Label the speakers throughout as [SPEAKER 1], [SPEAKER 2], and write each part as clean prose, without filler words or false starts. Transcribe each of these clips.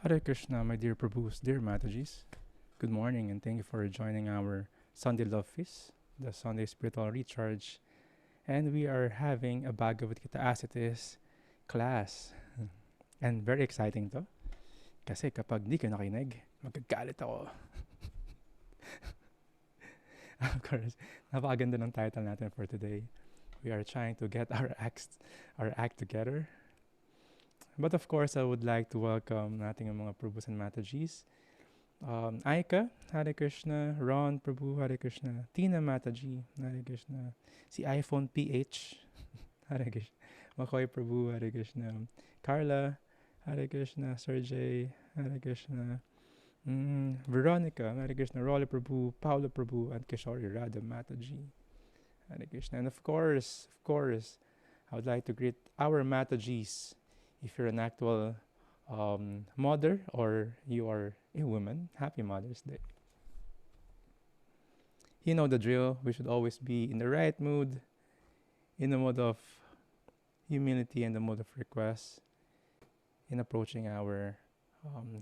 [SPEAKER 1] Hare Krishna, my dear Prabhus, dear Matajis. Good morning and thank you for joining our Sunday Love Feast, the Sunday Spiritual Recharge. And we are having a Bhagavad Gita as it is class. And very exciting to. Kasi kapag di ka nakinig, magagalit ako. Of course, napakaganda ng title natin for today. We are trying to get our act together. But of course, I would like to welcome nating mga Prabhus and Matajis. Aika, Hare Krishna. Ron, Prabhu, Hare Krishna. Tina Mataji, Hare Krishna. Si iPhone PH, Hare Krishna. Makoy Prabhu, Hare Krishna. Carla, Hare Krishna. Sergey, Hare Krishna. Veronica, Hare Krishna. Rolly Prabhu, Paolo Prabhu, and Kishori Radha Mataji, Hare Krishna. And of course, I would like to greet our Matajis. If you're an actual mother or you are a woman, happy Mother's Day. You know the drill. We should always be in the right mood, in the mode of humility and the mode of request in approaching our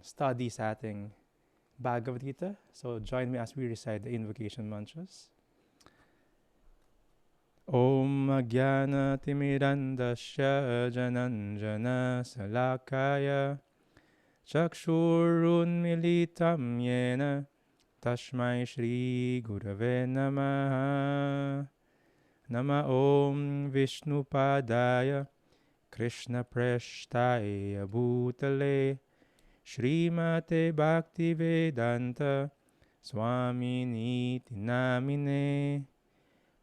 [SPEAKER 1] study sa ating Bhagavad Gita. So join me as we recite the invocation mantras. Om Jnana Timirandasya Jananjana Salakaya Chakshurunmilitam Yena Tashmai Shri Gurave Namaha. Nama Om Vishnupadaya Krishna Preshtaya Bhutale Srimate Bhaktivedanta Swami Niti Namine.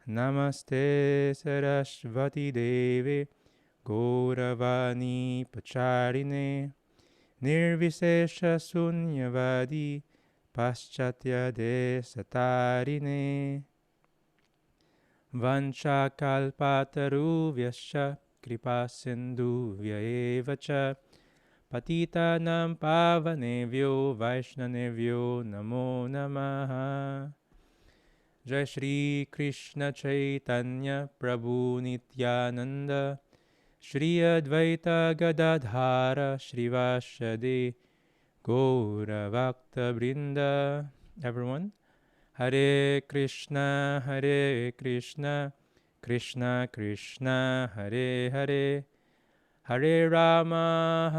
[SPEAKER 1] Namaste Sarasvati Devi Gauravani Pacharine Nirvisesha Sunyavadi Paschatya Desatarine Vancha Kalpataruvyacha Kripa Sindhuvya Evacha Patita Nam Pavanevyo Vaishnanevyo Namo Namaha. Jai Shri Krishna Chaitanya Prabhu Nityananda Shri Advaita Gadadhara Shrivashade Gaura Bhakta Brinda. Everyone, Hare Krishna, Krishna Krishna, Hare Hare, Hare Rama,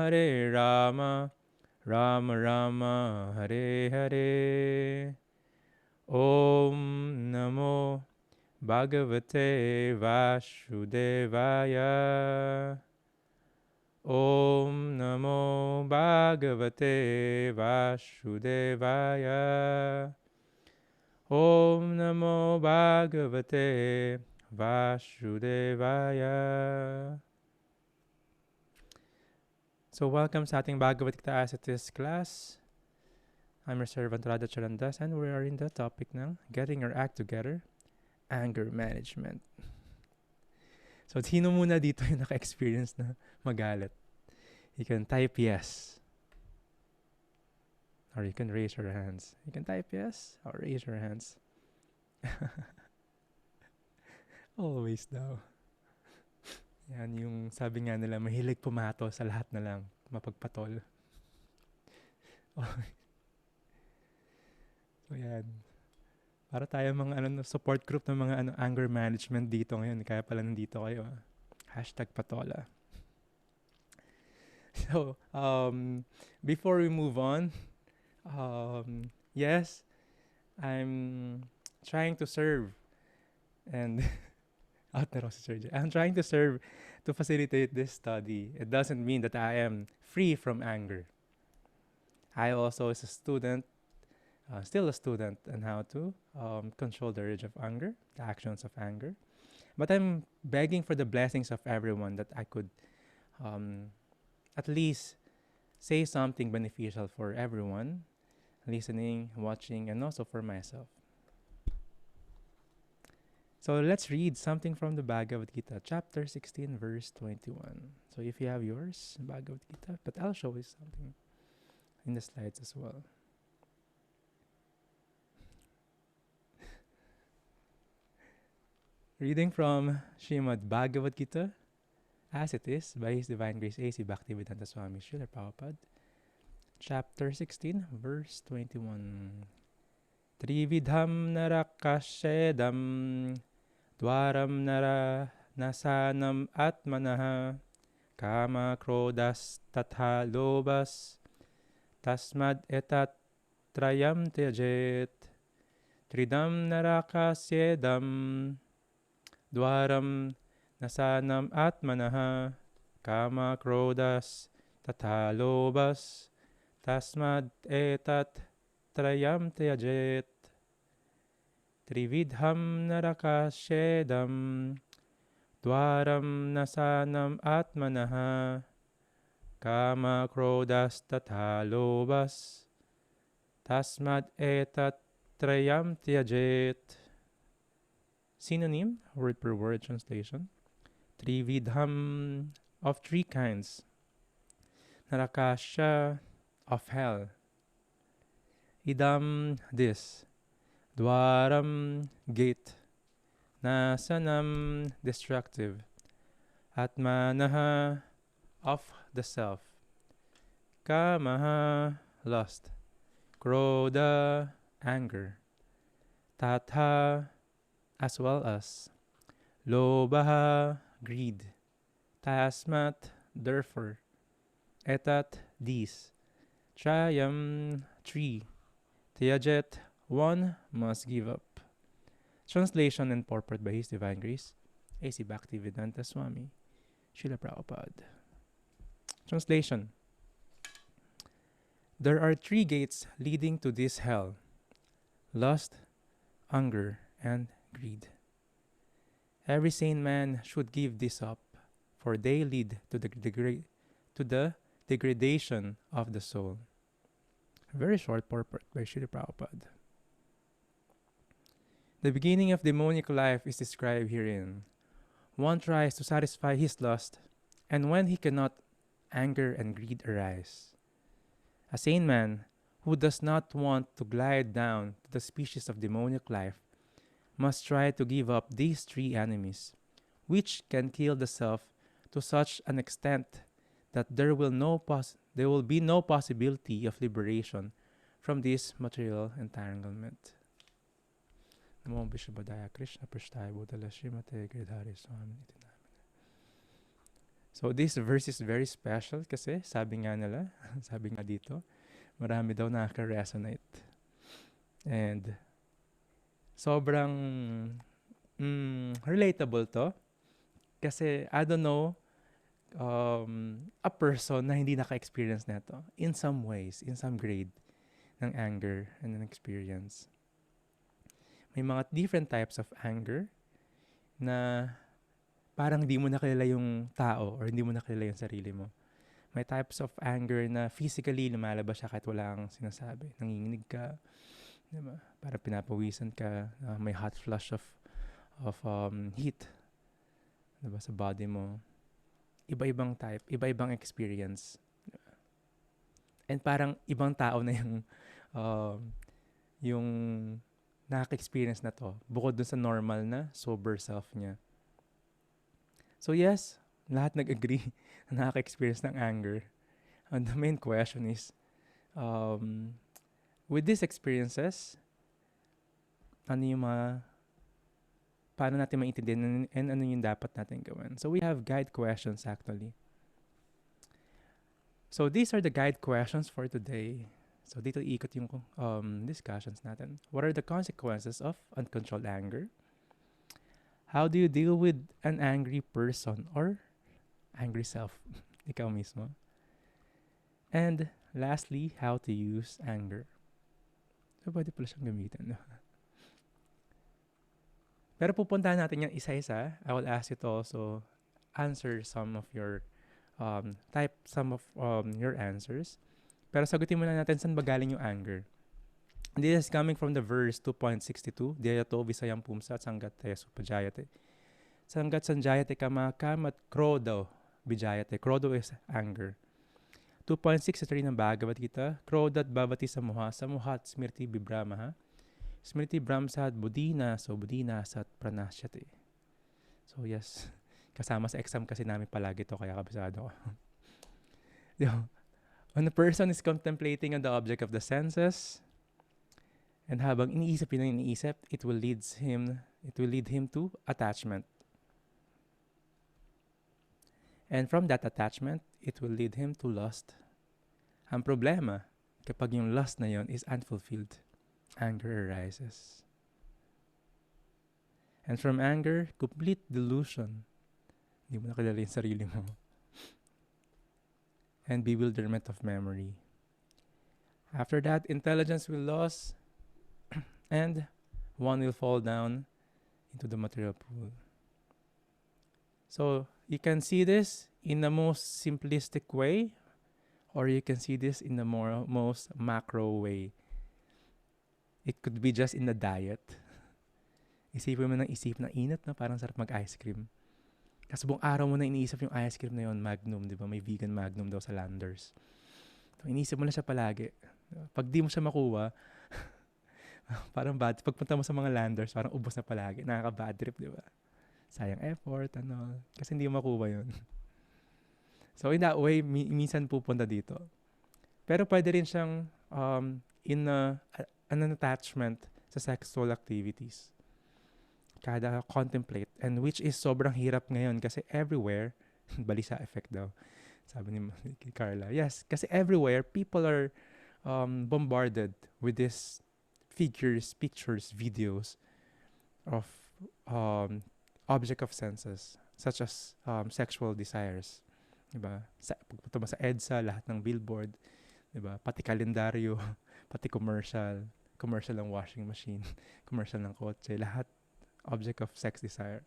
[SPEAKER 1] Rama Rama, Hare Hare. Om Namo Bhagavate Vasudevaya. Om Namo Bhagavate Vasudevaya. Om Namo Bhagavate Vasudevaya. So welcome sa ating Bhagavad Gita as it is class. I'm your servant Radha Charandas and we are in the topic ng getting your act together, anger management. So sino muna dito yung naka-experience na magalit? You can type yes. Or you can raise your hands. You can type yes or raise your hands. Always daw. Yan yung sabi nga nila, mahilig pumato sa lahat na lang, mapagpatol. Okay. So yan. Para tayo mga support group ng mga anger management dito ngayon. Kaya pala nandito kayo. #patola. So, before we move on, yes, I'm trying to serve and out na raw si Sir J. I'm trying to serve to facilitate this study. It doesn't mean that I am free from anger. I also is a student, still a student on how to control the urge of anger, the actions of anger. But I'm begging for the blessings of everyone that I could at least say something beneficial for everyone, listening, watching, and also for myself. So let's read something from the Bhagavad Gita, chapter 16, verse 21. So if you have yours, Bhagavad Gita, but I'll show you something in the slides as well. Reading from Srimad Bhagavad Gita, as it is by His Divine Grace A.C. Bhaktivedanta Swami Srila Prabhupada, chapter 16, verse 21. Trividham narakashedam dwaram nara nasanam atmanaha kama krodas tatha lobas tasmad etat trayam tyajet tridam narakasyedam dwaram nasanam atmanaha kama krodas tatha lobas tasmad etat trayam tyajet trividham narakasyedam dwaram nasanam atmanaha kama krodas tatha lobas tasmad etat trayam tyajet. Synonym, word per word translation. Trividham, of three kinds. Narakasya, of hell. Idam, this. Dwaram, gate. Nasanam, destructive. Atmanaha, of the self. Kamaha, lust. Krodha, anger. Tatha, as well as. Lobaha, greed. Tasmat, therefore. Etat, these. Trayam, three. Tyajet, one must give up. Translation and purport by His Divine Grace, A.C. Bhaktivedanta Swami, Srila Prabhupada. Translation. There are three gates leading to this hell: lust, anger, and greed. Every sane man should give this up, for they lead to the degradation of the soul. A very short purport by Srila Prabhupada. The beginning of demonic life is described herein. One tries to satisfy his lust, and when he cannot, anger and greed arise. A sane man who does not want to glide down to the species of demonic life must try to give up these three enemies, which can kill the self to such an extent that there will be no possibility of liberation from this material entanglement. Namo Vishwabadaya Krishna Prasthaya Bhutala Srimate Giridhari Swami. So this verse is very special kasi sabi nga dito, marami daw nakaka-resonate. And sobrang relatable to. Kasi I don't know a person na hindi naka-experience nito in some ways, in some grade ng anger and an experience. May mga different types of anger na parang hindi mo nakilala yung tao or hindi mo nakilala yung sarili mo. May types of anger na physically lumalabas siya kahit wala kang sinasabi. Nanginginig ka, diba? Parang pinapawisan ka, may hot flush of heat, diba, sa body mo. Iba-ibang type, iba-ibang experience. Diba? And parang ibang tao na yung nakaka-experience na to, bukod dun sa normal na sober self niya. So yes, lahat nag-agree na nakaka-experience ng anger. And the main question is, with these experiences, paano natin maintindihan and ano yung dapat natin gawin? So we have guide questions actually. So these are the guide questions for today. So dito ikot yung discussions natin. What are the consequences of uncontrolled anger? How do you deal with an angry person or angry self? Ikaw mismo. And lastly, how to use anger. So pwede pala siyang gamitin. Pero pupuntahan natin yan isa-isa. I will ask you to also answer some of your your answers. Pero sagutin muna natin saan ba galing yung anger. This is coming from the verse 2.62. Diyato visayam pumsat sanggat tayo supajayate. Sanggat sanjayate kama kamat krodo bijayate. Krodo is anger. 2.63 ng Bhagavad Gita. Krodat bhavati samuha samuhat smriti bibramaha. Smriti bramsat budina so budina sat pranasyate. So yes, kasama sa exam kasi namin palagi to kaya kabisado ko. When a person is contemplating on the object of the senses, and habang iniisip yun ang iniisip, it will lead him to attachment. And from that attachment, it will lead him to lust. Ang problema, kapag yung lust na yon is unfulfilled, anger arises. And from anger, complete delusion. Hindi mo nakilala yung sarili mo. And bewilderment of memory. After that, intelligence will lose and one will fall down into the material pool. So, you can see this in the most simplistic way, or you can see this in the most macro way. It could be just in the diet. Isipin mo ng isip na init na parang sarap mag-ice cream. Kasi buong araw mo na iniisip yung ice cream na yun, Magnum, di ba? May vegan Magnum daw sa Landers. So, iniisip mo na siya palagi. Pag di mo siya makuha, parang bad. Pagpunta mo sa mga Landers, parang ubos na palagi. Nakaka-bad trip, di ba? Sayang effort, kasi hindi mo makuha yun. So, in that way, minsan pupunta dito. Pero pwede rin siyang in an attachment sa sexual activities. Kada contemplate, and which is sobrang hirap ngayon kasi everywhere, balisa effect daw, sabi ni Carla. Yes, kasi everywhere, people are bombarded with these figures, pictures, videos of object of senses, such as sexual desires. Diba? Pagpunta mo sa EDSA, lahat ng billboard, diba? Pati kalendaryo, pati commercial ng washing machine, commercial ng kotse, lahat object of sex desire.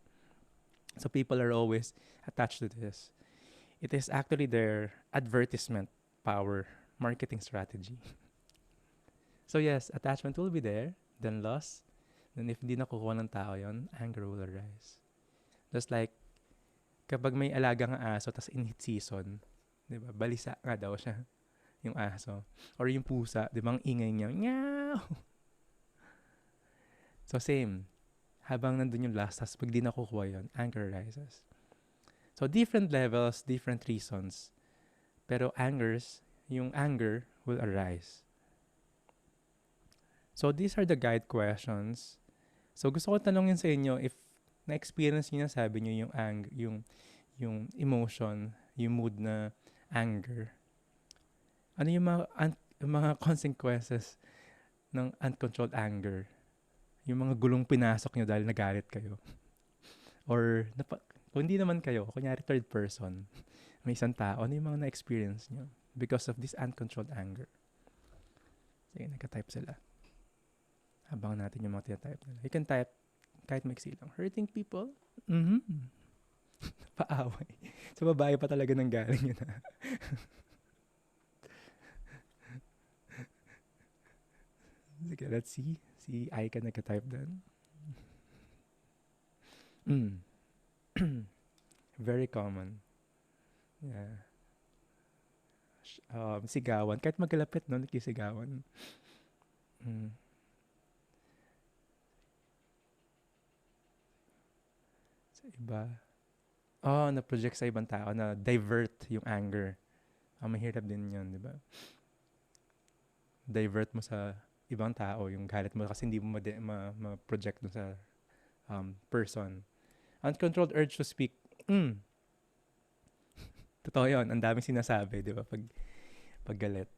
[SPEAKER 1] So people are always attached to this. It is actually their advertisement power, marketing strategy. So yes, attachment will be there, then loss. Then if di nakukuha ng tao yon, anger will arise. Just like, kapag may alagang aso, tas in heat season, di ba, balisa nga daw siya, yung aso. Or yung pusa, di ba, ang ingay niya, meow! So same, habang nandun yung lust, tas pag di nakukuha yun, anger arises. So different levels, different reasons. Pero yung anger will arise. So these are the guide questions. So gusto ko tanongin sa inyo if na-experience niyo na, sabi niyo yung anger, yung emotion, yung mood na anger. Ano yung mga consequences ng uncontrolled anger? Yung mga gulong pinasok nyo dahil nagalit kayo. Or, kung hindi naman kayo, kunyari third person, may isang tao, ano yung mga na-experience nyo because of this uncontrolled anger? Sige, nagka-type sila. Habang natin yung mga tina-type nila. You can type kahit maiksi lang. Hurting people? Paaway. Sa babae pa talaga nang galing yun. Sige, let's see. Si Aika nagka-type din. Very common. Yeah. Sigawan. Kahit magkalapit, no? Nakisigawan. Sa iba. Na-project sa ibang tao na divert yung anger. Mahirap din yun, di ba? Divert mo sa ibang tao yung galit mo kasi hindi mo ma-project dun sa person. Uncontrolled urge to speak. Totoo yun. Ang daming sinasabi, di ba? Pag galit.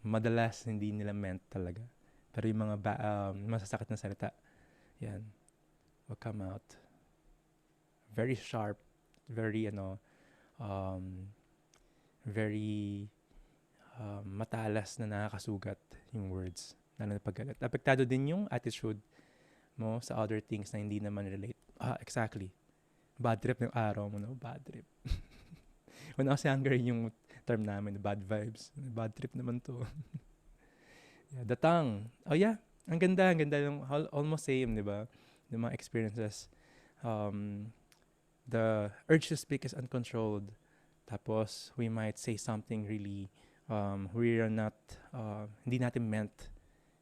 [SPEAKER 1] Madalas, hindi nila meant talaga. Pero yung mga masasakit na salita, yan, will come out. Very sharp. Very, very matalas na nakakasugat yung words. Lalo na paggalit. Apektado din yung attitude mo sa other things na hindi naman relate. Exactly. Bad trip yung araw mo, no? Bad trip. When I was younger, yung term namin, bad vibes. Bad trip naman to. Yeah, the tongue. Oh yeah, ang ganda yung almost same, di ba? Yung mga experiences. The urge to speak is uncontrolled. Tapos, we might say something really we are not, hindi natin meant,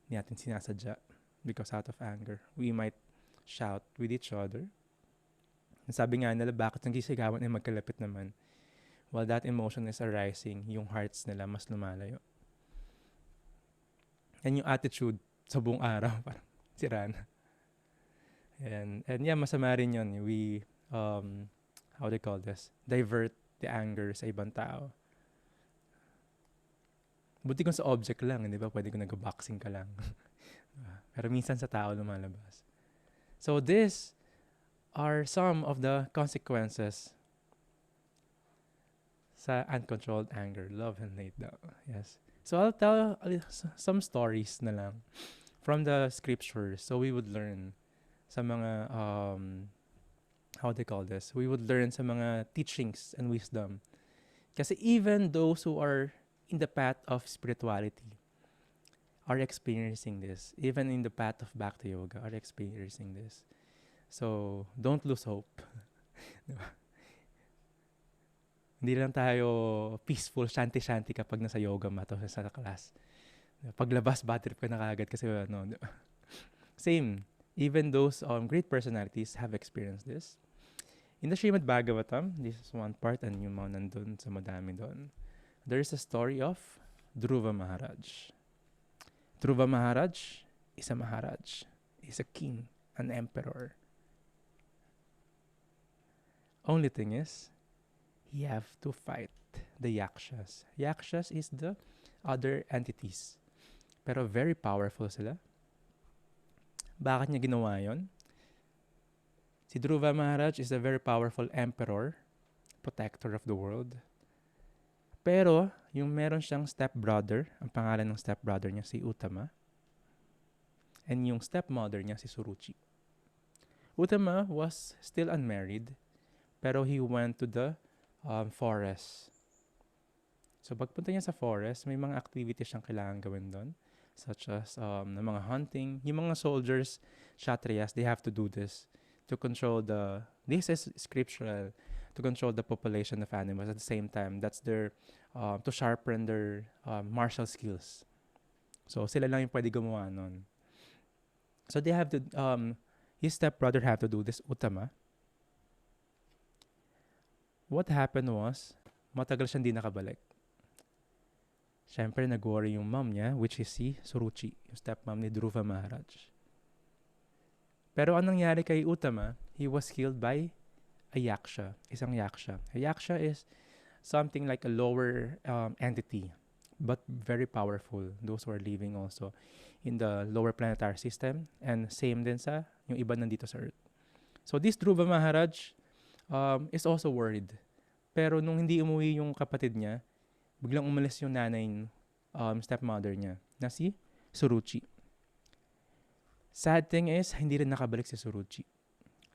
[SPEAKER 1] hindi natin sinasadya because out of anger. We might shout with each other. Sabi nga nila, bakit nagsisigawan ay magkalapit naman? while that emotion is arising, yung hearts nila mas lumalayo. And yung attitude sa buong araw, parang sira na. And yeah, masama rin yun. We, how do you call this? Divert the anger sa ibang tao. Buti kung sa object lang, di ba? Pwede kung nag-boxing ka lang. Pero minsan sa tao lumalabas. So these are some of the consequences sa uncontrolled anger, love and hate daw. Yes. So I'll tell some stories na lang from the scriptures. So we would learn sa mga, how do you call this? We would learn sa mga teachings and wisdom. Kasi even those who are in the path of spirituality are experiencing this. Even in the path of Bhakti Yoga are experiencing this. So, don't lose hope. Diba? Hindi lang tayo peaceful, shanti-shanti kapag nasa yoga mat o sa class. Paglabas, bad trip ka na kagad kasi ano. Diba? Same. Even those great personalities have experienced this. In the Srimad Bhagavatam, this is one part and yung mga nandun sa madami doon. There is a story of Druva Maharaj. Druva Maharaj is a Maharaj, is a king, an emperor. Only thing is, he have to fight the Yakshas. Yakshas is the other entities. Pero very powerful sila. Bakit niya ginawa yon? Si Druva Maharaj is a very powerful emperor, protector of the world. Pero, yung meron siyang stepbrother, ang pangalan ng stepbrother niya si Uttama, and yung stepmother niya si Suruchi. Uttama was still unmarried, pero he went to the forest. So pagpunta niya sa forest, may mga activities siyang kailangan gawin doon, such as na mga hunting. Yung mga soldiers, kshatriyas, they have to do this to control this is scriptural, to control the population of animals. At the same time, that's their, to sharpen their martial skills. So sila lang yung pwede gumawa nun. So they have to, his stepbrother have to do this, Uttama. What happened was, matagal siyang di nakabalik. Siyempre, nag-worry yung mom niya, which is si Suruchi, yung stepmom ni Druva Maharaj. Pero anong nangyari kay Uttama, he was killed by a yaksha, isang yaksha. A yaksha is something like a lower entity, but very powerful. Those who are living also in the lower planetary system, and same din sa yung iba nandito sa Earth. So this Druva Maharaj is also worried. Pero nung hindi umuwi yung kapatid niya, biglang umalis yung nanay, stepmother niya, na si Suruchi. Sad thing is, hindi rin nakabalik si Suruchi.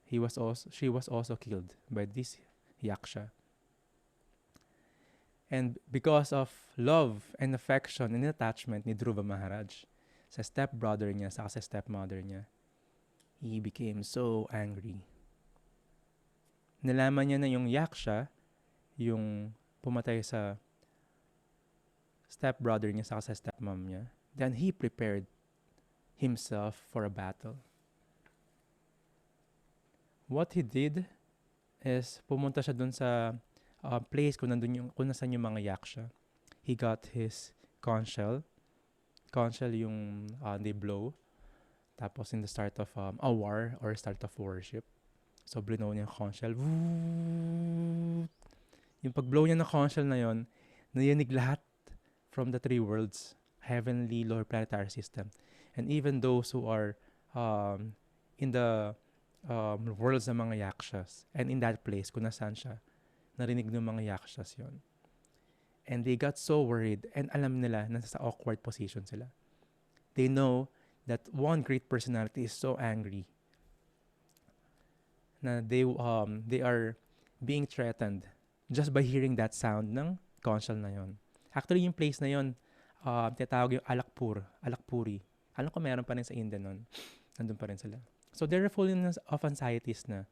[SPEAKER 1] She was also killed by this yaksha. And because of love and affection and attachment ni Druva Maharaj sa stepbrother niya, sa stepmother niya, he became so angry. Nalaman niya na yung yaksha, yung pumatay sa stepbrother niya sa stepmom niya, then he prepared himself for a battle. What he did is pumunta siya dun sa place kung nasan yung mga yaksha. He got his conch shell. Conch shell yung they blow. Tapos in the start of a war or start of worship. So, blow niya yung conch shell. Yung pag-blow niya ng conch shell na yun, nayanig lahat from the three worlds, heavenly, lower planetary system. And even those who are in the worlds ng mga yakshas. And in that place, kung nasaan siya, narinig ng mga yakshas yon. And they got so worried and alam nila na sa awkward position sila. They know that one great personality is so angry na they are being threatened just by hearing that sound ng conch shell na yon. Actually, yung place na yon, tinatawag yung Alakpuri. Alam ko meron pa rin sa India nun. Nandun pa rin sila. So they're full of anxieties na.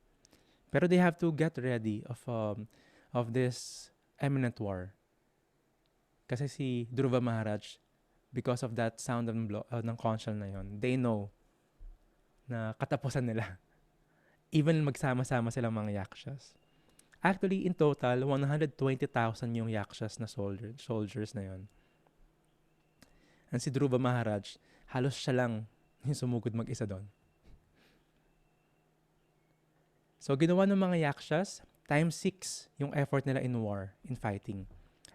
[SPEAKER 1] Pero they have to get ready of this imminent war. Kasi si Druva Maharaj, because of that sound ng conch shell na yon, they know na katapusan nila. Even magsama-sama silang mga yakshas. Actually, in total, 120,000 yung yakshas na soldiers na yon. And si Druva Maharaj, halos siya lang yung sumugod mag-isa doon. So, ginawa ng mga yakshas, times 6 yung effort nila in war, in fighting.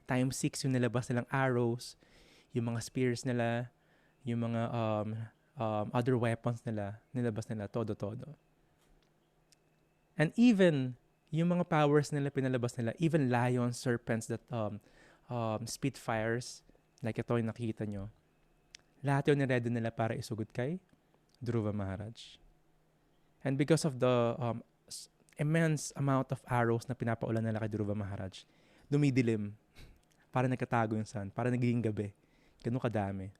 [SPEAKER 1] Times 6 yung nilabas nilang arrows, yung mga spears nila, yung mga other weapons nila, nilabas nila, todo-todo. And even, yung mga powers nila, pinalabas nila, even lions, serpents that spit fires, like ito yung nakikita nyo, lahat yun niready nila para isugod kay Druva Maharaj. And because of the immense amount of arrows na pinapaulan nila kay Druva Maharaj, dumidilim. Para nagkatago yung sun. Para nagiging gabi. Ganun kadami.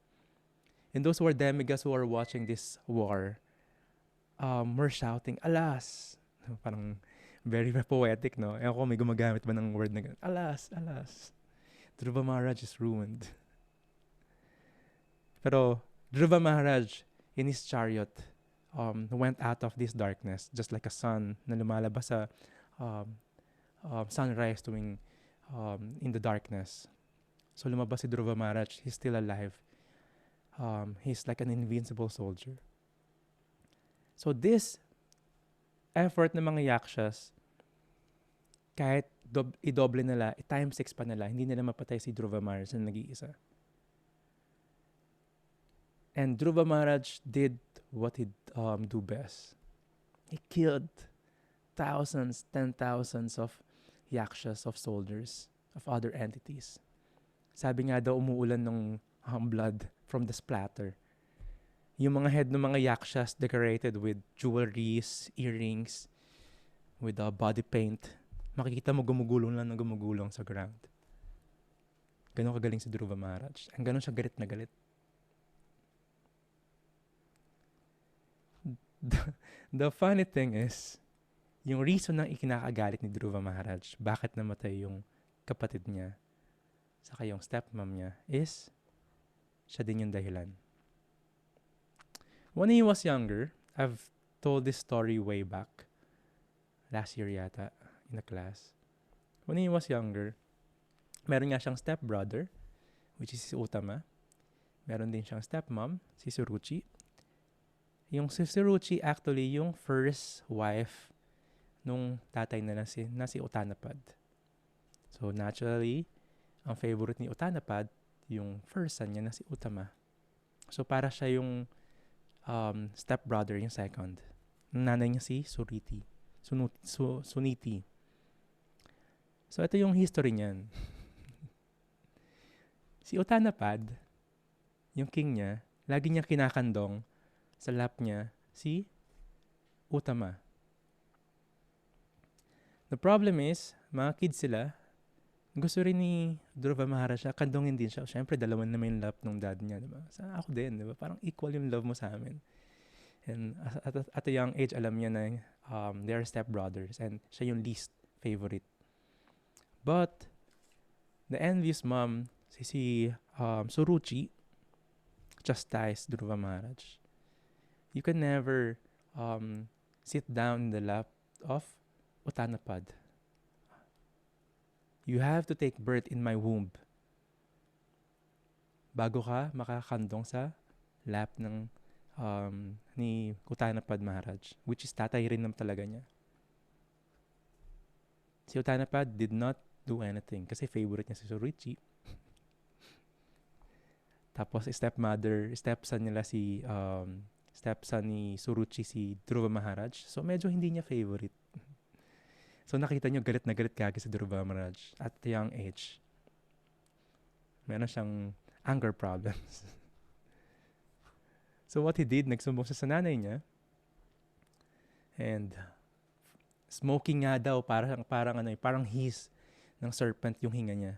[SPEAKER 1] And those who are demigods who are watching this war were shouting, alas! Parang very poetic, no? Ewan ko may gumagamit ba ng word na gano'n. Alas! Alas! Druva Maharaj is ruined. Pero Druva Maharaj, in his chariot, went out of this darkness just like a sun na lumalabas sa sunrise tuwing in the darkness. So lumabas si Druva Maharaj, he's still alive. He's like an invincible soldier. So this effort ng mga yakshas, kahit i-double nila, i-times 6 pa nila, hindi nila mapatay si Druva Maharaj na nag-iisa. And Druva Maharaj did what he'd do best. He killed thousands, 10,000s of yakshas, of soldiers, of other entities. Sabi nga daw, umuulan ng blood from the splatter. Yung mga head ng mga yakshas decorated with jewelries, earrings, with body paint. Makikita mo gumugulong lang ng gumugulong sa ground. Ganon kagaling si Druva Maharaj. Ang ganon siya galit na galit. The funny thing is, yung reason ng ikinakagalit ni Druva Maharaj, bakit namatay yung kapatid niya, saka yung stepmom niya, is siya din yung dahilan. When he was younger, I've told this story way back, last year yata, in a class. When he was younger, meron nga siyang stepbrother, which is si Utama. Meron din siyang stepmom, si Suruchi. Yung si Suruchi actually yung first wife nung tatay na si Utanapad. So naturally, ang favorite ni Utanapad, yung first son niya na si Utama. So para siya yung stepbrother, yung second. Ang nanay niya si Suniti. So ito yung history niyan. Si Utanapad, yung king niya, lagi niya kinakandong sa lap niya si Utama. The problem is, mga kids sila, gusto rin ni Druva Maharaja, kandongin din siya. Siyempre, dalawan naman yung lap ng dad niya, diba? Ako din, diba? Parang equal yung love mo sa amin. And at a young age, alam niya na they are stepbrothers and siya yung least favorite. But, the envious mom, si Suruchi, chastised Druva Maharaj. You can never sit down in the lap of Utanapad. You have to take birth in my womb bago ka makakandong sa lap ng ni Utanapad Maharaj, which is tatay rin naman talaga niya. Si Utanapad did not do anything kasi favorite niya si Suruchi. Tapos stepson ni Suruchi si Druva Maharaj. So medyo hindi niya favorite. So nakita niyo galit na galit kagi si Druva Maharaj at a young age. Meron siyang anger problems. So what he did, nagsumbong siya sa nanay niya. And smoking nga daw, parang his ng serpent yung hinga niya.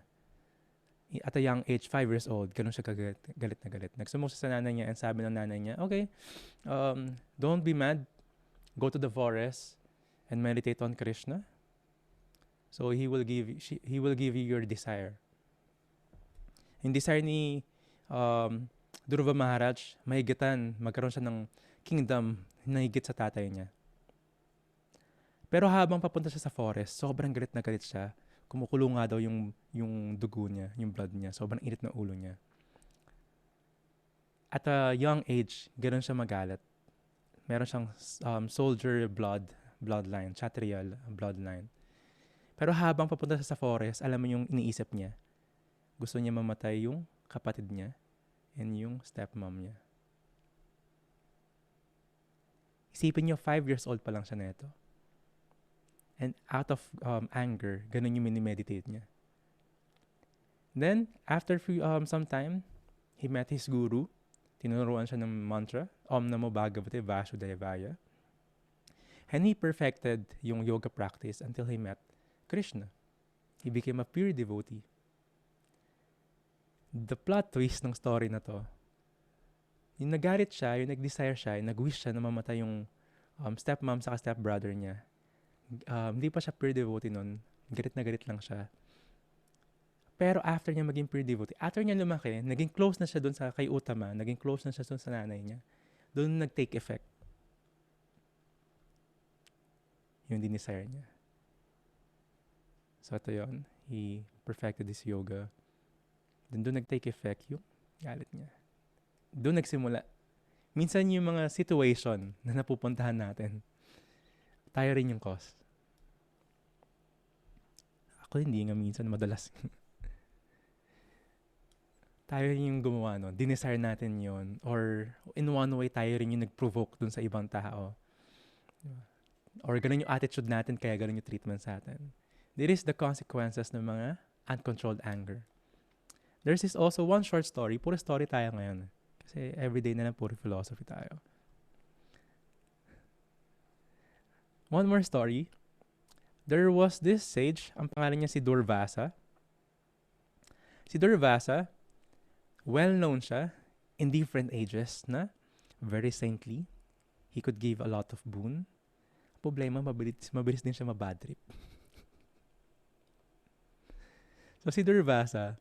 [SPEAKER 1] At a young age, 5 years old, ganun siya galit na galit. Nagsumbong siya sa nanay niya and sabi ng nanay niya, okay, don't be mad. Go to the forest and meditate on Krishna. So he will give you your desire. Yung desire ni Druva Maharaj, mahigitan, magkaroon siya ng kingdom na higit sa tatay niya. Pero habang papunta siya sa forest, sobrang galit na galit siya. Kumukulo nga daw yung dugo niya, yung blood niya. Sobrang init ng ulo niya. At a young age, ganoon siya magalit. Meron siyang soldier bloodline, Chatrial bloodline. Pero habang papunta siya sa forest, alam mo yung iniisip niya. Gusto niya mamatay yung kapatid niya and yung stepmom niya. Isipin niyo, 5 years old pa lang siya neto. And out of anger, ganun yung minimeditate niya. Then, after some time, he met his guru. Tinuruan siya ng mantra, Om Namo Bhagavate Vasudevaya. And he perfected yung yoga practice until he met Krishna. He became a pure devotee. The plot twist ng story na to, yung nagalit siya, yung nag-desire siya, yung nag-wish siya na mamatay yung stepmom saka stepbrother niya. Hindi pa siya pure devotee nun. Galit na galit lang siya. Pero after niya maging pure devotee, after niya lumaki, naging close na siya dun sa kay Uttama, naging close na siya dun sa nanay niya. Doon nag-take effect yung dinesire niya. So ito yun. He perfected his yoga. Doon nag-take effect yung galit niya. Doon nagsimula. Minsan yung mga situation na napupuntahan natin, tayo rin yung cause. Ako hindi nga minsan, madalas. Tayo rin yung gumawa nun. Dinesire natin yon. Or in one way, tayo rin yung nag-provoke dun sa ibang tao. Or ganun yung attitude natin, kaya ganun yung treatment sa atin. There is the consequences ng mga uncontrolled anger. There's also one short story. Puro story tayo ngayon. Kasi everyday na lang puro philosophy tayo. One more story. There was this sage, ang pangalan niya si Durvasa. Si Durvasa, well-known siya in different ages na very saintly. He could give a lot of boon. Problema, mabilis din siya mabad trip. So si Durvasa,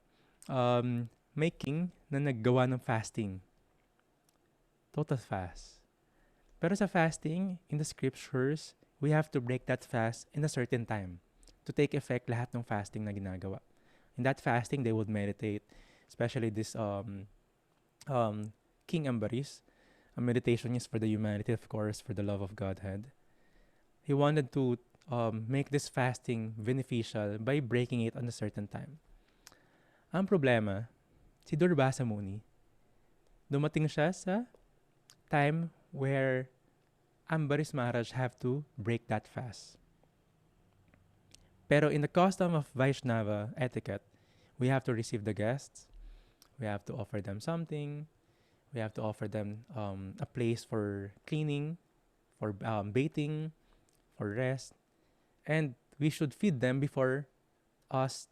[SPEAKER 1] may king na naggawa ng fasting. Total fast. Pero sa fasting, in the scriptures, we have to break that fast in a certain time to take effect lahat ng fasting na ginagawa. In that fasting, they would meditate, especially this King Ambaris. A meditation is for the humanity, of course, for the love of Godhead. He wanted to make this fasting beneficial by breaking it on a certain time. Ang problema, si Durvasa Muni, dumating siya sa time where Ambaris Maharaj have to break that fast. Pero in the custom of Vaishnava etiquette, we have to receive the guests, we have to offer them something, we have to offer them a place for cleaning, for bathing, for rest, and we should feed them before us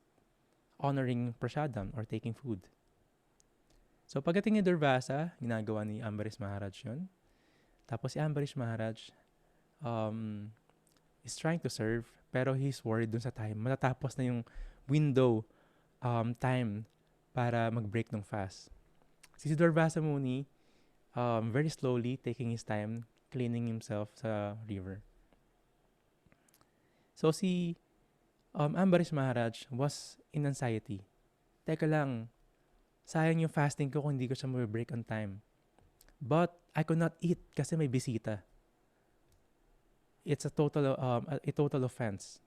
[SPEAKER 1] honoring prasadam or taking food. So pagdating ni Durvasa, ginagawa ni Ambaris Maharaj yun. Tapos si Ambaris Maharaj is trying to serve, pero he's worried dun sa time. Matatapos na yung window time para mag-break ng fast. Si Durvasa Muni, very slowly taking his time, cleaning himself sa river. So si Ambaris Maharaj was in anxiety. Teka lang, sayang yung fasting ko kung hindi ko siya mag-break on time. But I could not eat kasi may bisita. It's a total offense.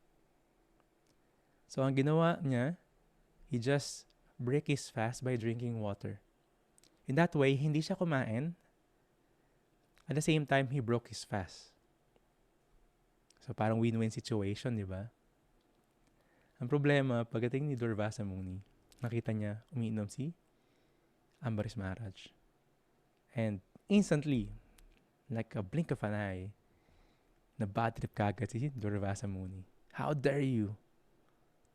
[SPEAKER 1] So ang ginawa niya, he just break his fast by drinking water. In that way, hindi siya kumain. At the same time, he broke his fast. So parang win-win situation, di ba? Ang problema, pagdating ni Durvasa Muni, nakita niya umiinom si Ambaris Maharaj. And instantly, like a blink of an eye, na bad trip kagad si Durvasa Muni. How dare you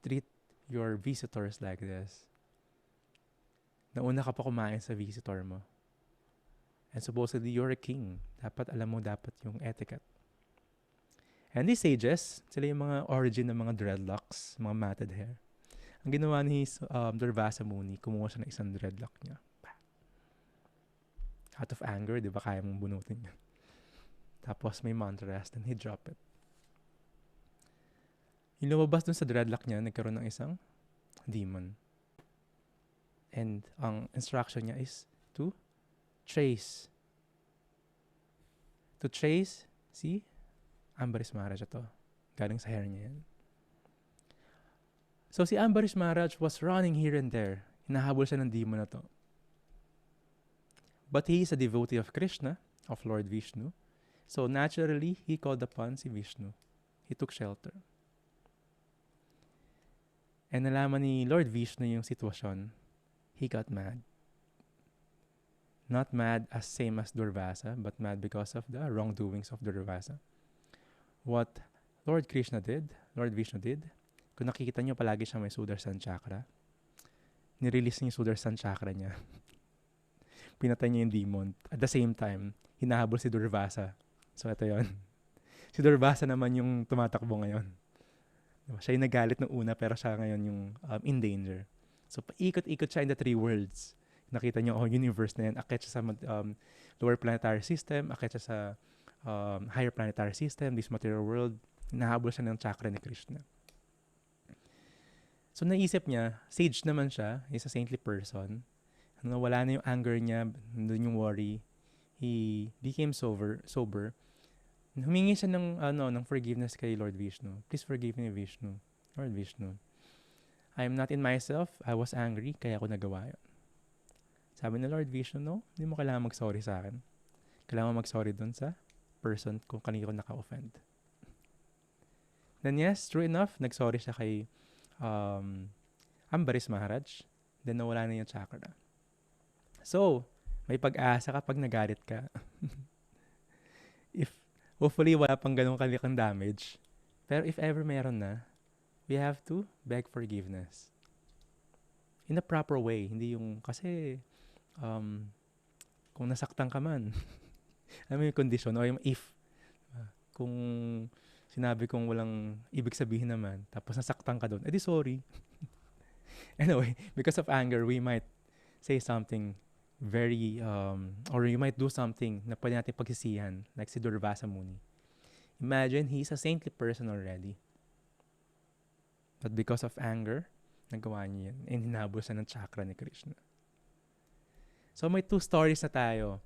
[SPEAKER 1] treat your visitors like this? Nauna ka pa kumain sa visitor mo. And supposedly, you're a king. Dapat alam mo dapat yung etiquette. And these sages, sila yung mga origin ng mga dreadlocks, mga matted hair. Ang ginawa ni Durvasa Muni, kumuha siya ng isang dreadlock niya. Out of anger, di ba kaya mong bunutin niya? Tapos may mantra, then he drop it. Yung lumabas dun sa dreadlock niya, nagkaroon ng isang demon. And ang instruction niya is to trace. To trace si Ambarish Maharaja to. Galing sa hair niya yan. So si Ambarish Maharaj was running here and there. Hinahabol siya ng demon na to. But he is a devotee of Krishna, of Lord Vishnu. So naturally, he called upon si Vishnu. He took shelter. And nalaman ni Lord Vishnu yung sitwasyon. He got mad. Not mad as same as Durvasa, but mad because of the wrongdoings of Durvasa. What Lord Vishnu did, kung nakikita nyo palagi siya may Sudarshan Chakra, nirelease niya yung Sudarshan Chakra niya. Pinatay niya yung demon. At the same time, hinahabol si Durvasa. So ito yon. Si Durvasa naman yung tumatakbo ngayon. Diba? Siya yung nagalit ng una pero siya ngayon yung in danger. So paikot-ikot siya in the three worlds. Nakita niyo, universe na yan. Akit siya sa lower planetary system, akit siya sa higher planetary system, this material world. Hinahabol siya ng chakra ni Krishna. So naisip niya, sage naman siya, he's a saintly person. Wala na yung anger niya, nandun yung worry. He became sober. Humingi siya ng forgiveness kay Lord Vishnu. Please forgive me, Vishnu. Lord Vishnu. I am not in myself. I was angry, kaya ako nagawa yun. Sabi ni Lord Vishnu, no, hindi mo kailangan mag-sorry sa akin. Kailangan mag-sorry dun sa person kung kanino ko naka-offend. Then yes, true enough, nag-sorry siya kay Ambarish Maharaj. Then nawala na yung chakra. So, may pag-asa kapag nagalit ka. Hopefully, wala pang ganun kalikang damage. Pero if ever meron na, we have to beg forgiveness. In a proper way. Hindi yung, kasi, kung nasaktan ka man, alam mo yung condition, o yung if, kung sinabi kong walang ibig sabihin naman, tapos nasaktan ka doon, edi sorry. Anyway, because of anger, we might say something very, or you might do something na pwede natin pagsisihan, like si Durvasa Muni. Imagine, he's a saintly person already. But because of anger, nagawa niya yan. And hinabol siya ng chakra ni Krishna. So may two stories na tayo.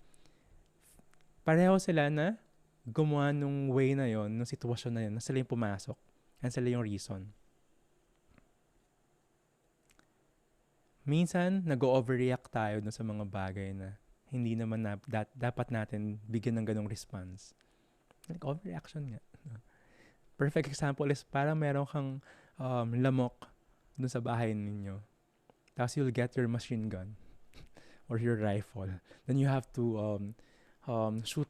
[SPEAKER 1] Pareho sila na gumawa nung way na yon, nung sitwasyon na yun, na sila yung pumasok. And sila yung reason. Minsan, nag-overreact tayo dun sa mga bagay na hindi naman dapat natin bigyan ng ganong response. Like, overreaction nga. Perfect example is parang meron kang lamok dun sa bahay ninyo. Tapos you'll get your machine gun or your rifle. Then you have to shoot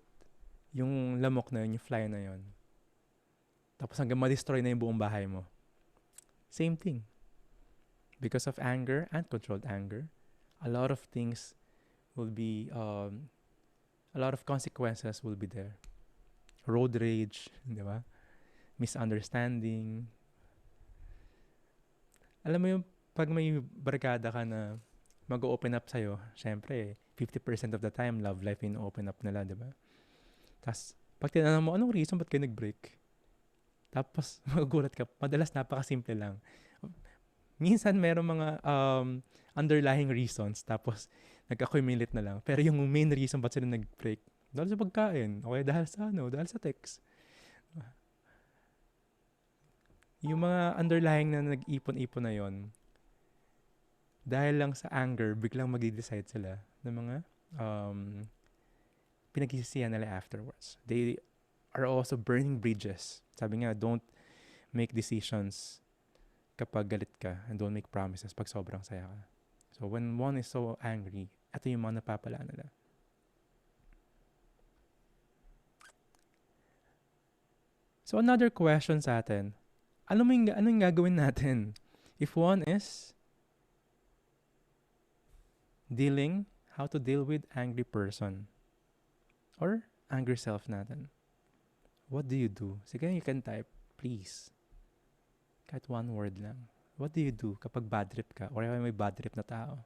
[SPEAKER 1] yung lamok na yun, yung fly na yun. Tapos hanggang ma-destroy na yung buong bahay mo. Same thing. Because of anger, uncontrolled anger, a lot of things will be, a lot of consequences will be there. Road rage, di ba? Misunderstanding. Alam mo yung pag may barkada ka na mag-open up sa'yo, syempre, 50% of the time, love life yung open up nila, di ba? Tapos, pag tinanong mo, anong reason ba't kayo nag-break? Tapos, magugulat ka, madalas napakasimple lang. Minsan, merong mga underlying reasons, tapos, nag-accumulate na lang. Pero yung main reason ba't sila nag-break, dahil sa pagkain, okay, dahil sa text. Yung mga underlying na nag-ipon-ipon na yon, dahil lang sa anger, biglang mag-decide sila ng mga pinagsisisihan nila afterwards. They are also burning bridges. Sabi nga, don't make decisions kapag galit ka, and don't make promises pag sobrang saya ka. So when one is so angry, ito yung mga napapala nila. So another question sa atin, anong gagawin natin if one is how to deal with angry person or angry self natin? What do you do? Sige, you can type, please. Kahit one word lang. What do you do kapag bad trip ka or may bad trip na tao?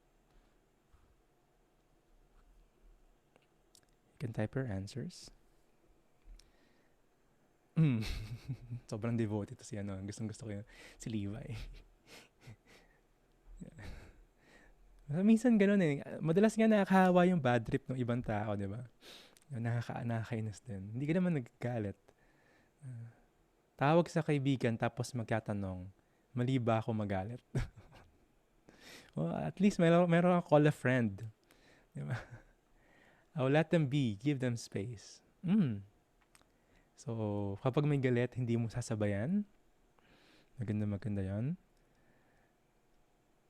[SPEAKER 1] You can type your answers. Sobrang devoted to si ano. Gustong-gusto ko yun. Si Levi. Minsan ganun eh. Madalas nga nakakahawa yung bad trip ng ibang tao, di ba? Nakakainis din. Hindi ka naman nagagalit. Tawag sa kaibigan tapos magkatanong, mali ba ako magalit? Well, at least meron kang call a friend. Di ba? I'll let them be. Give them space. So, kapag may galit, hindi mo sasabayan. Maganda yan.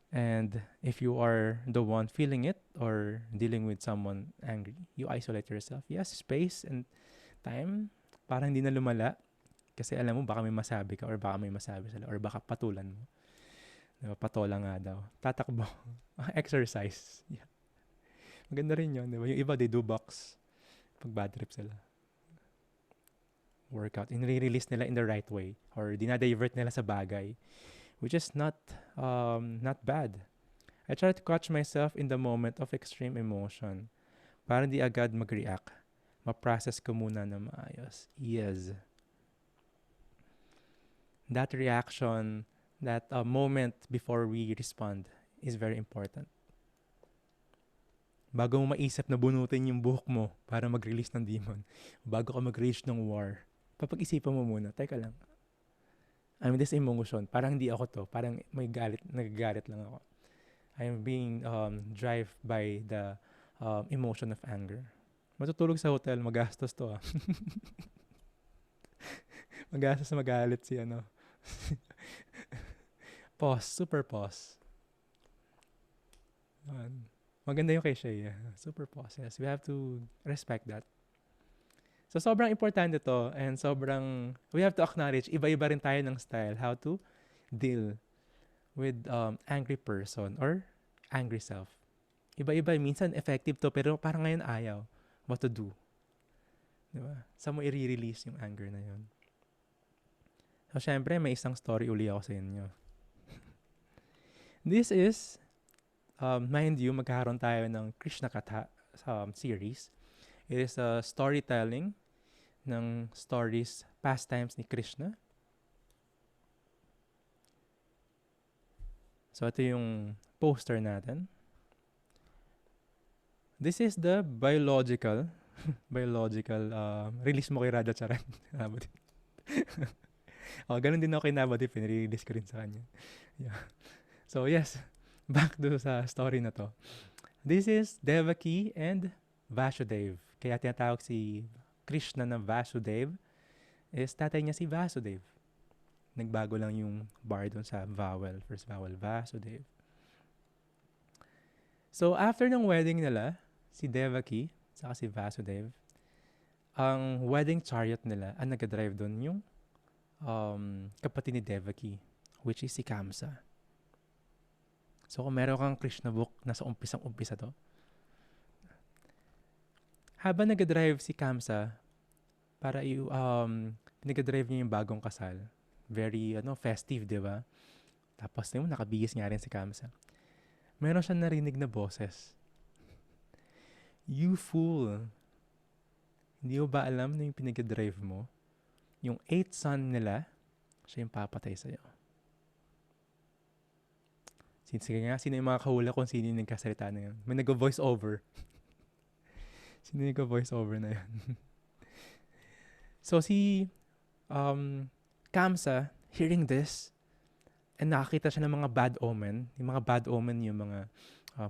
[SPEAKER 1] And if you are the one feeling it or dealing with someone angry, you isolate yourself. Yes, space and time para hindi na lumala. Kasi alam mo, baka may masabi ka or baka may masabi sila or baka patulan mo. Diba? Patola nga daw. Tatakbo. Exercise. Yeah. Maganda rin yun. Diba? Yung iba, they do box pag bad trip sila. Workout. In-release nila in the right way or dinadivert nila sa bagay, which is not bad. I try to catch myself in the moment of extreme emotion para hindi agad mag-react. Ma-process ko muna na maayos. Yes. That reaction, that moment before we respond is very important. Bago mo maisip na bunutin yung buhok mo para mag-release ng demon, bago ka mag-release ng war, papag-isipan mo muna, teka lang, I'm this emotion, parang hindi ako to, parang nagagalit lang ako. I'm being driven by the emotion of anger. Matutulog sa hotel, magastos to ah. Magastos na magalit si ano. Pause, super pause. Maganda yung kay Shea. Super pause, yes. We have to respect that. So, sobrang importante to and we have to acknowledge, iba-iba rin tayo ng style, how to deal with angry person or angry self. Iba-iba, minsan effective to, pero parang ngayon ayaw. What to do? Diba? Saan mo i-release yung anger na yun? So, syempre, may isang story uli ako sa inyo. This is, mind you, magkakaroon tayo ng Krishna Katha series. It is a storytelling ng stories, pastimes ni Krishna. So, ito yung poster natin. This is the biological release mo kay Radha Charan. Ganun din ako kay Nabadip, nire-release ko rin sa kanya. Yeah. So, yes, back to sa story na to. This is Devaki and Vasudev. Kaya tinatawag si Krishna na Vasudev is tatay niya si Vasudev. Nagbago lang yung bar doon sa vowel. First vowel, Vasudev. So, after ng wedding nila, si Devaki, saka si Vasudev, ang wedding chariot nila, ang nag-drive doon yung kapatid ni Devaki, which is si Kamsa. So, kung meron kang Krishna book, nasa umpisang-umpisa to, habang nag-drive si Kamsa, para nag-drive niya yung bagong kasal. Very festive, di ba? Tapos nakabihis nga rin si Kamsa. Meron siyang narinig na boses. You fool! Hindi mo ba alam na yung pinag-drive mo? Yung 8th son nila, siya yung papatay sa'yo. Sige nga, sino yung mga kahula kung sino yung nagkasalita na yun? May nag-voice over. Sino yung voice over na yun? So, si Kamsa, hearing this, and nakakita siya ng mga bad omen. Yung mga bad omen, yung mga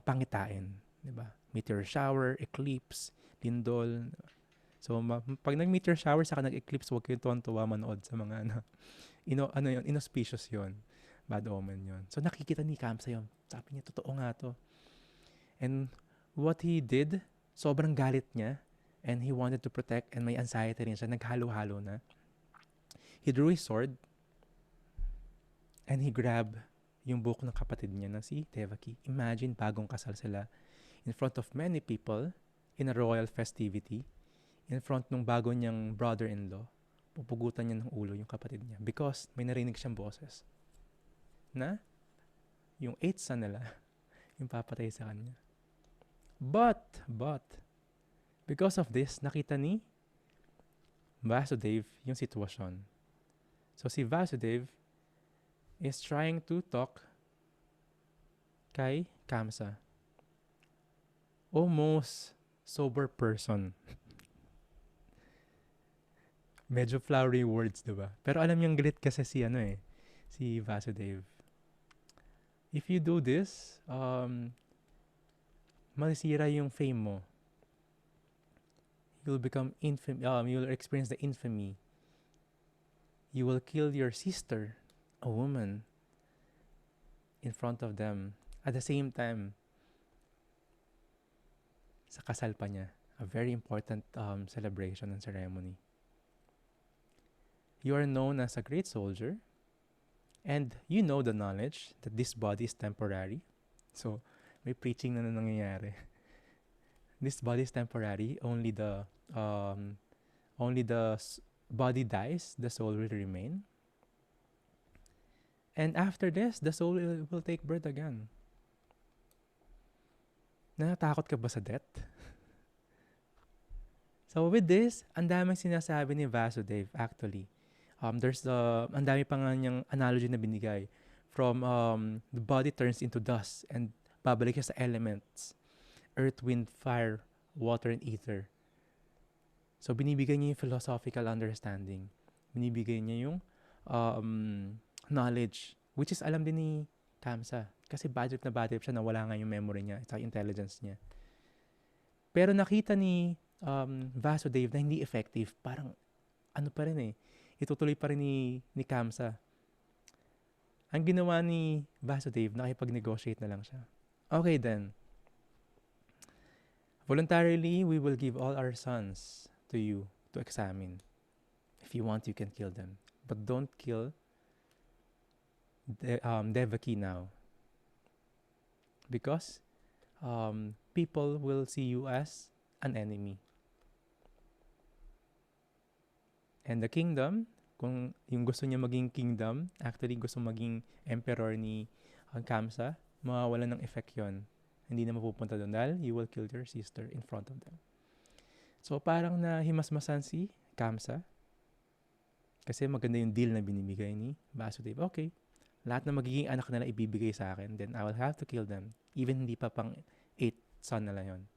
[SPEAKER 1] pangitain. Diba? Meteor shower, eclipse, lindol. So, pag nag-meteor shower, saka nag-eclipse, huwag kayong tuwan-tuwa manood sa mga inauspicious yun. Bad omen yun. So, nakikita ni Kamsa yun. Sabi niya, totoo nga to. And what he did, sobrang galit niya and he wanted to protect and may anxiety rin siya. Naghalo-halo na. He drew his sword and he grabbed yung buhok ng kapatid niya na si Devaki. Imagine, bagong kasal sila in front of many people in a royal festivity, in front ng bago niyang brother-in-law. Pupugutan niya ng ulo yung kapatid niya because may narinig siyang boses na yung 8th son nila yung papatay sa kanya. But, because of this, nakita ni Vasudev yung sitwasyon. So si Vasudev is trying to talk kay Kamsa. Almost sober person. Medyo flowery words, diba? Pero alam niyang galit kasi si Vasudev. If you do this, masisira yung fame mo. You'll become you'll experience the infamy. You will kill your sister, a woman, in front of them. At the same time, sa kasal pa niya, a very important celebration and ceremony. You are known as a great soldier, and you know the knowledge that this body is temporary. So, may preaching na nangyayari. This body is temporary. Only the body dies, the soul will remain. And after this, the soul will take birth again. Natatakot ka ba sa death? So with this, ang daming sinasabi ni Vasudev actually. Ang dami pa nga niyang analogy na binigay. From the body turns into dust and babalik siya sa elements. Earth, wind, fire, water, and ether. So binibigay niya yung philosophical understanding. Binibigay niya yung knowledge, which is alam din ni Kamsa. Kasi bad trip siya na wala nga yung memory niya at intelligence niya. Pero nakita ni Vasudev na hindi effective. Parang ano pa rin itutuloy pa rin ni Kamsa. Ang ginawa ni Vasudev, nakipag-negotiate na lang siya. Okay then. Voluntarily, we will give all our sons to you to examine. If you want, you can kill them. But don't kill Devaki now. Because people will see you as an enemy. And the kingdom, kung yung gusto niya maging kingdom, actually gusto maging emperor ni Kamsa, mawawala ng effect yon. Hindi na mapupunta doon dahil you will kill your sister in front of them. So parang nahimasmasan si Kamsa kasi maganda yung deal na binibigay ni Vasudev. Okay, lahat na magiging anak nila ibibigay sa akin, then I will have to kill them. Even hindi pa pang 8 son nila yon.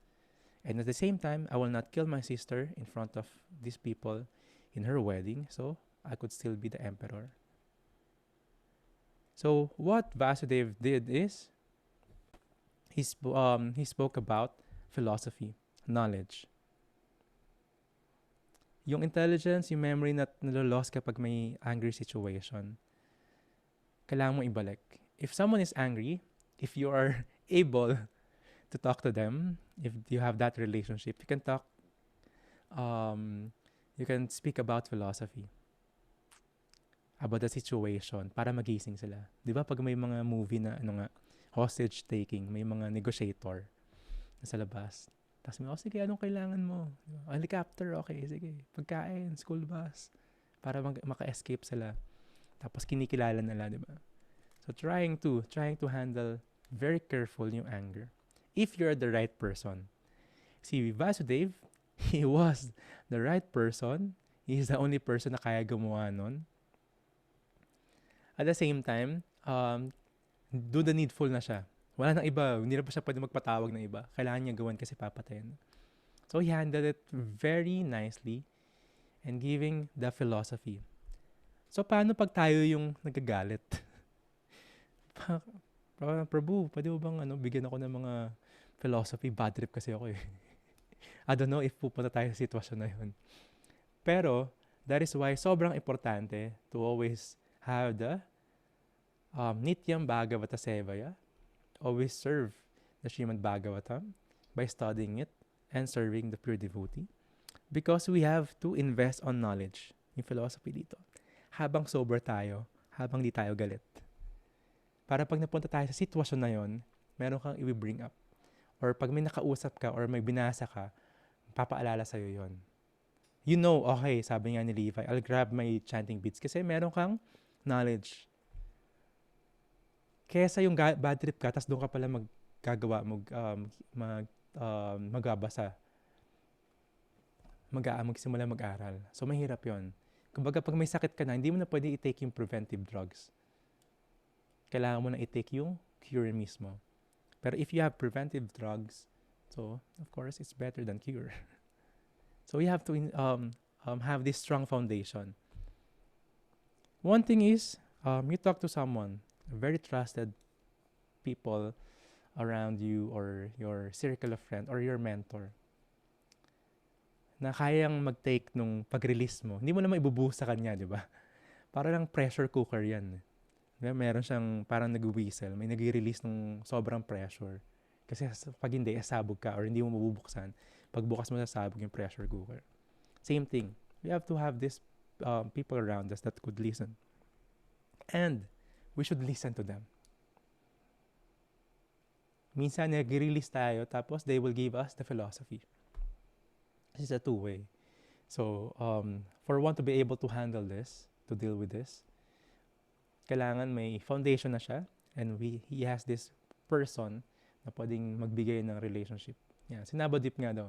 [SPEAKER 1] And at the same time, I will not kill my sister in front of these people in her wedding, so I could still be the emperor. So what Vasudev did is he spoke about philosophy, knowledge. Yung intelligence, yung memory na nalolost kapag may angry situation, kailangan mo ibalik. If someone is angry, if you are able to talk to them, if you have that relationship, you can talk, you can speak about philosophy, about the situation, para magising sila. Di ba pag may mga movie na hostage taking, may mga negotiator na sa labas. Tapos sige, anong kailangan mo? Helicopter, okay, sige. Pagkain, school bus, para maka-escape sila. Tapos kinikilala nila, di ba? So trying to handle very careful yung anger. If you're the right person. Si Vasudev, he was the right person. He is the only person na kaya gumawa nun. At the same time, do the needful na siya. Wala nang iba. Hindi na pa siya pwede magpatawag ng iba. Kailangan niya gawan kasi papatayin. So he handled it very nicely and giving the philosophy. So paano pag tayo yung nagagalit? Prabhu, pwede mo bang bigyan ako ng mga philosophy? Bad trip kasi ako . I don't know if pupunta tayo sa sitwasyon na yun. Pero, that is why sobrang importante to always have the Nityam Bhagavata Sevaya. Always serve the Srimad Bhagavatam by studying it and serving the pure devotee. Because we have to invest on knowledge. Yung philosophy dito. Habang sober tayo, habang di tayo galit. Para pag napunta tayo sa sitwasyon na yon, meron kang i-bring up. Or pag may nakausap ka or may binasa ka, papaalala sa'yo yon. You know, okay, sabi nga ni Levi, I'll grab my chanting beads kasi meron kang knowledge. Kesa yung bad trip ka, tas doon ka pala magbabasa. magsimula mag-aral. So, mahirap yon. Kumbaga, pag may sakit ka na, hindi mo na pwede i-take yung preventive drugs. Kailangan mo na i-take yung cure mismo. Pero if you have preventive drugs, so, of course, it's better than cure. So, we have to have this strong foundation. One thing is, you talk to someone, very trusted people around you or your circle of friends or your mentor na kayang mag-take nung pag-release mo. Hindi mo naman ibubuhos sa kanya, di ba? Para lang pressure cooker yan. Diba? Meron siyang parang nag-whistle, may nag-release nung sobrang pressure. Kasi pag hindi, sabog ka or hindi mo mabubuksan. Pagbukas mo sa sabog yung pressure cooker. Same thing. We have to have this people around us that could listen. And we should listen to them. Minsan nag-release tayo tapos they will give us the philosophy. This is a two-way. So, for one to be able to handle this, to deal with this, kailangan may foundation na siya and he has this person na pwedeng magbigay ng relationship. Yan. Si Nabodip nga daw.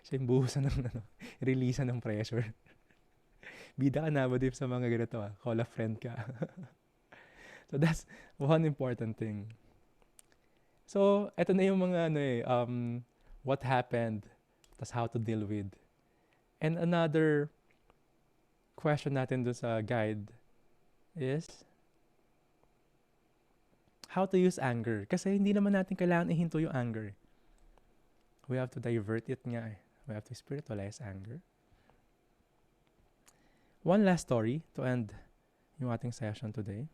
[SPEAKER 1] Siya yung buhusan ng releasean ng pressure. Bida ka Nabodip sa mga ganito call a friend ka. So, that's one important thing. So, eto na yung mga what happened, tas how to deal with. And another question natin doon sa guide is how to use anger. Kasi hindi naman natin kailangan ihinto yung anger. We have to divert it nga. We have to spiritualize anger. One last story to end yung ating session today.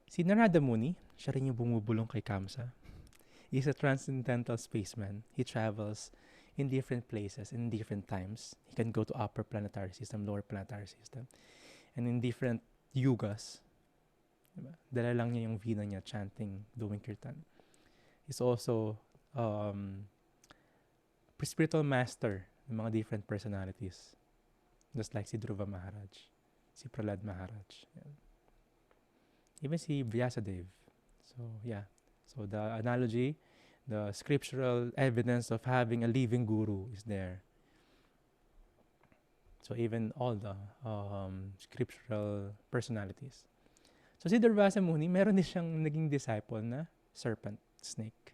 [SPEAKER 1] Si Narada Muni, siya rin yung bumubulong kay Kamsa. He's a transcendental spaceman. He travels in different places, in different times. He can go to upper planetary system, lower planetary system. And in different yugas. Diba? Dala lang niya yung vina niya, chanting, doing kirtan. He's also spiritual master ng mga different personalities. Just like si Druva Maharaja, si Prahlad Maharaj. Yeah. Even si Vyasadeva. So, yeah. So, the analogy, the scriptural evidence of having a living guru is there. So, even all the scriptural personalities. So, si Durvasa Muni, meron din siyang naging disciple na serpent, snake.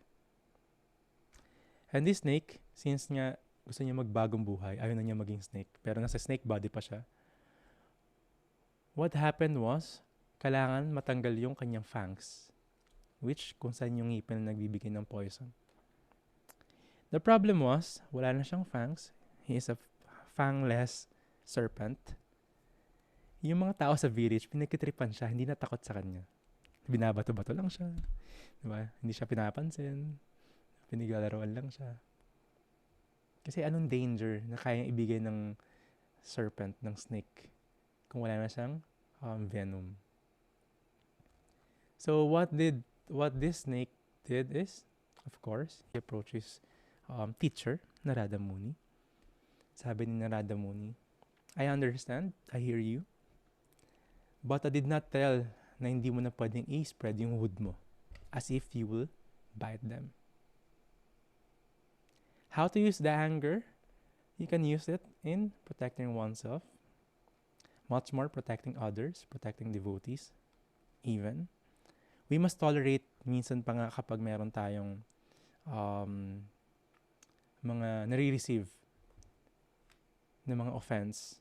[SPEAKER 1] And this snake, since nga gusto niya magbagong buhay, ayaw na niya maging snake, pero nasa snake body pa siya. What happened was, kailangan matanggal yung kanyang fangs, which kung saan yung ngipin na nagbibigay ng poison. The problem was, wala na siyang fangs. He is a fangless serpent. Yung mga tao sa village, pinagkitripan siya, hindi natakot sa kanya. Binabato-bato lang siya. Diba? Hindi siya pinapansin. Piniglalaroan lang siya. Kasi anong danger na kayang ibigay ng serpent, ng snake, kung wala na siyang venom. So what this snake did is, of course, he approaches teacher, Narada Muni. Sabi ni Narada Muni, I understand, I hear you, but I did not tell na hindi mo na pwedeng i-spread yung hood mo as if you will bite them. How to use the anger? You can use it in protecting oneself, much more protecting others, protecting devotees, even. We must tolerate minsan pa nga kapag meron tayong mga nare-receive na mga offense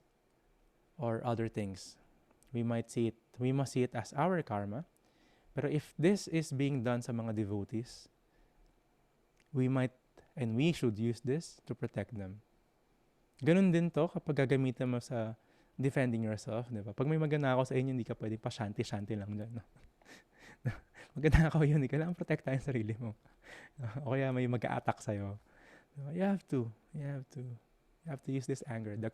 [SPEAKER 1] or other things. We must see it as our karma. Pero if this is being done sa mga devotees, we might and we should use this to protect them. Ganun din to kapag gagamitin mo sa defending yourself, di ba? Pag may magnanakaw sa inyo, hindi ka pwedeng pa-shanty-shanty lang dyan, no? Magnanakaw yun, hindi kailangan protectahan sarili mo. O kaya may mag-a-attack sa'yo. You have to use this anger. The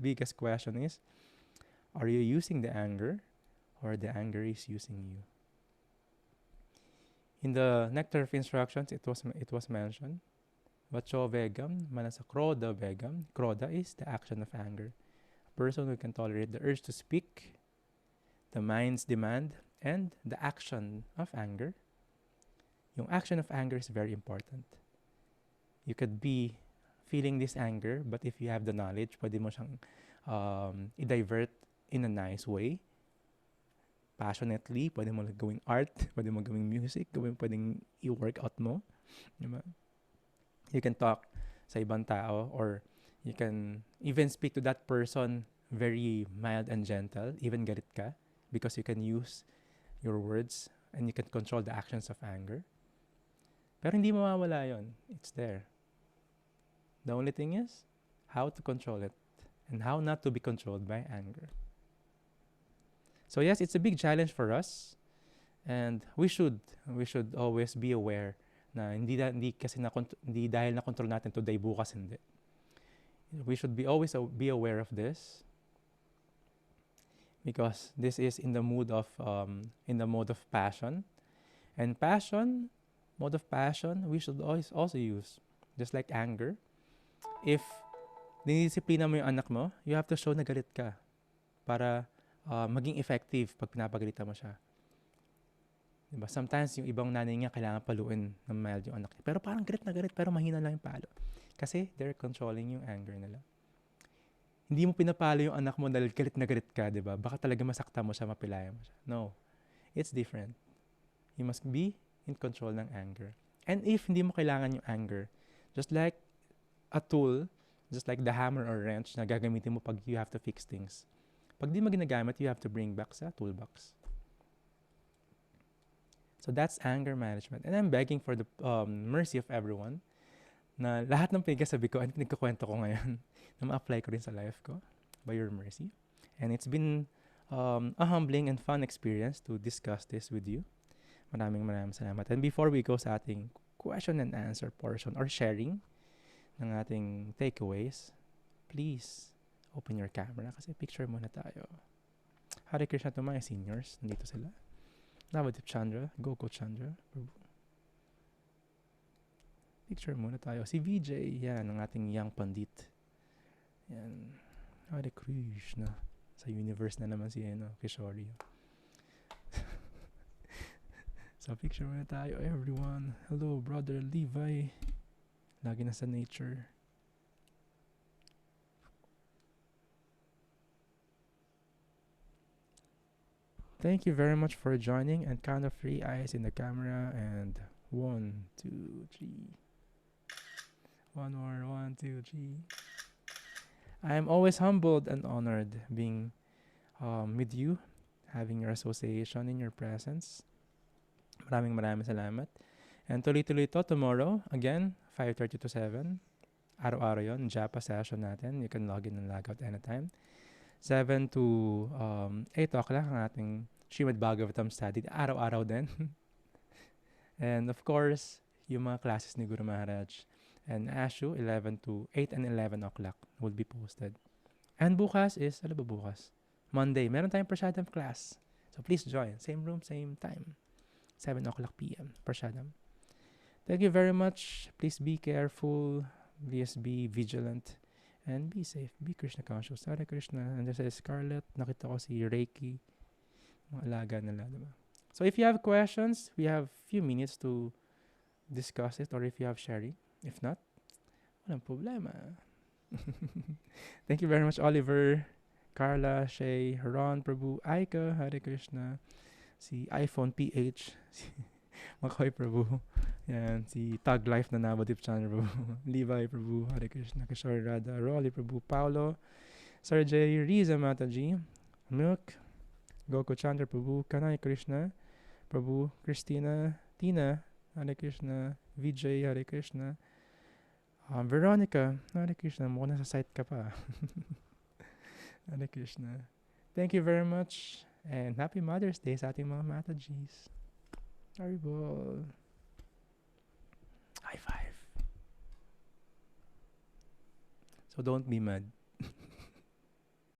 [SPEAKER 1] biggest question is, are you using the anger or the anger is using you? In the Nectar of Instructions, it was mentioned, Vacho Vegam, Manasa Kroda Vegam. Kroda is the action of anger. A person who can tolerate the urge to speak, the mind's demand, and the action of anger. Yung action of anger is very important. You could be feeling this anger, but if you have the knowledge, pwede mo siyang i-divert in a nice way, passionately. Pwede mo gawing art, pwede mo gawing music, pwedeng i-workout mo. Diba? You can talk sa ibang tao, or you can even speak to that person very mild and gentle, even galit ka, because you can use your words and you can control the actions of anger. Pero hindi mawawala yon. It's there. The only thing is how to control it and how not to be controlled by anger. So yes, it's a big challenge for us, and we should always be aware na hindi dahil na control natin today, bukas hindi. We should always be aware of this, because this is in the mode of passion, and mode of passion, we should always also use, just like anger. If dinidisiplina mo yung anak mo, you have to show na galit ka para maging effective pag pinapagalitan mo siya. Diba? Sometimes yung ibang nanay niya kailangan paluin ng mild yung anak niya. Pero parang galit na galit, pero mahina lang yung palo. Kasi they're controlling yung anger nila. Hindi mo pinapalo yung anak mo dahil galit na galit ka, diba? Baka talaga masakta mo siya, mapilayan mo siya. No. It's different. You must be in control ng anger. And if hindi mo kailangan yung anger, just like a tool, just like the hammer or wrench na gagamitin mo pag you have to fix things. Pag di mo ginagamit, you have to bring back sa toolbox. So that's anger management. And I'm begging for the mercy of everyone na lahat ng pinagsasabi ko, at nagkukwento ko ngayon, na ma-apply ko rin sa life ko by your mercy. And it's been a humbling and fun experience to discuss this with you. Maraming salamat. And before we go sa ating question and answer portion or sharing ng ating takeaways, please open your camera kasi picture muna tayo. Hare Krishna to mga seniors. Nandito sila. Navadip Chandra, Goko Chandra, Prabhu. Picture muna tayo. Si VJ, yan, ang ating young pandit. Yan. Hare Krishna. Sa universe na naman si Kishori. So, picture muna tayo, everyone. Hello, brother Levi. Lagi na sa nature. Thank you very much for joining, and count of 3 eyes in the camera, and 1, 2, 3. One more, 1, 2, 3. I am always humbled and honored being with you, having your association in your presence. Maraming salamat. And tuloy-tuloy to tomorrow, again, 5:30 to 7. Araw-araw yon, Japa session natin. You can log in and log out anytime. 7 to 8 o'clock ang ating Srimad Bhagavatam study. Araw-araw din. And of course, yung mga classes ni Guru Maharaj. And Ashu, 11 to 8 and 11 o'clock will be posted. And bukas is, ano ba bukas? Monday. Meron tayong Prashadam class. So please join. Same room, same time. 7 o'clock p.m. Prashadam. Thank you very much. Please be careful. Please be vigilant. And be safe. Be Krishna conscious. Hare Krishna. And this is Scarlett. Nakita ko si Reiki. Mga alaga nila, diba? So if you have questions, we have few minutes to discuss it, or if you have sharing. If not, walang problema. Thank you very much, Oliver, Carla, Shay, Ron, Prabhu, Aika, Hare Krishna, si iPhone PH, si Makoy Prabhu, yan, si Tag Life na Nabadip Chandra Prabhu, Levi Prabhu, Hare Krishna, Kishore Radha, Rolly Prabhu, Paulo, Sir J, Riza Mataji, Milk, Goko Chandra Prabhu, Kanay Krishna, Prabhu, Christina, Tina, Hare Krishna, Vijay, Hare Krishna, Veronica, Hare Krishna, mukhang nasa site ka pa. Hare Krishna. Thank you very much, and Happy Mother's Day sa ating mga Matajis. Haribol. High five. So don't be mad.